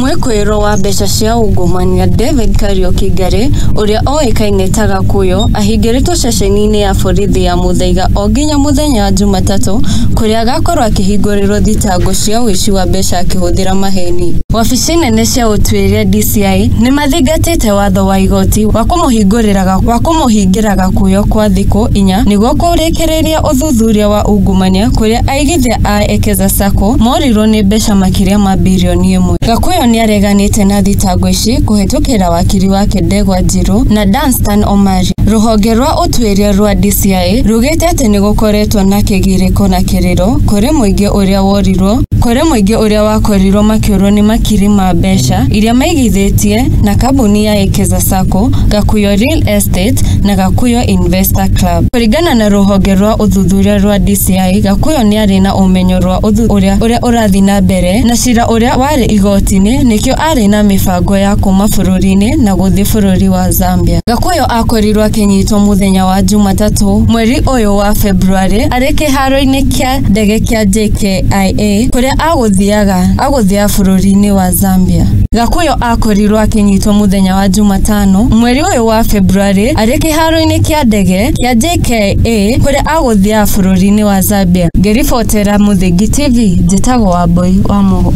Mwikoiro wa mbeca cia ungumania David Kariuki ngari uria uikaine ta Gakuyo ahingĩrĩtwo cecenini ya borithi ya muthaiga o nginya muthenya wa jumatatu kuria agakorwo akĩhingũrĩrwo thitango cia ũici wa mbeca akĩhũthĩra maheni. Wabici nene cia ũtuĩria DCI nĩ mathingatĩte watho wa igoti wa kumuhingĩra Gakuyo kwa thiku inya nĩguo kũrĩkĩrĩria ũthuthuria wa ungumania kuria aigithia a Ekeza Sacco morirwo nĩ mbeca makĩria ma bilioni 1. Gakuyo nĩ areganĩte na thitango ici kũhetũkĩra wakiri wake Ndegwa Njiru na Danstan Omari. Ruhonge rwa ũtuĩria rwa DCI rugĩte atĩ nĩ gũkoretwo na kĩgirĩko na kĩrĩro kũrĩ mũingĩ ũrĩa wakorirwo makĩũrwo nĩ makiri ma mbeca iria maigithĩtie na kambuni ya Ekeza Sacco, Gakuyo Real Estate na Gakuyo Investor Club. Kũringana na ruhonge rwa ũthuthuria rwa DCI, Gakuyo nĩ arĩ na ũmenyo rwa ũrĩa ũrathi na mbere na cira ũrĩa warĩ igoti-inĩ nĩkĩo arĩ na mĩbango ya kuma bũrũri-inĩ na gũthiĩ bũrũri wa Zambia. Gakuyo akorirwo akĩnyitwo mũthenya wa Jumatatu mweri ũyũ wa February arĩ kĩharo-inĩ kĩa ndege kĩa JKIA kũrĩa agũthiaga bũrũri-inĩ wa Zambia. Gakuyo akorirwo akĩnyitwo mũthenya wa Jumatano mweri ũyũ wa February arĩ kĩharo-inĩ kĩa ndege kĩa JKIA kũrĩa agũthiaga bũrũri-inĩ wa Zambia. Ngĩribotera Mũthingi TV, njĩtagwo Wambui wa Mũgo.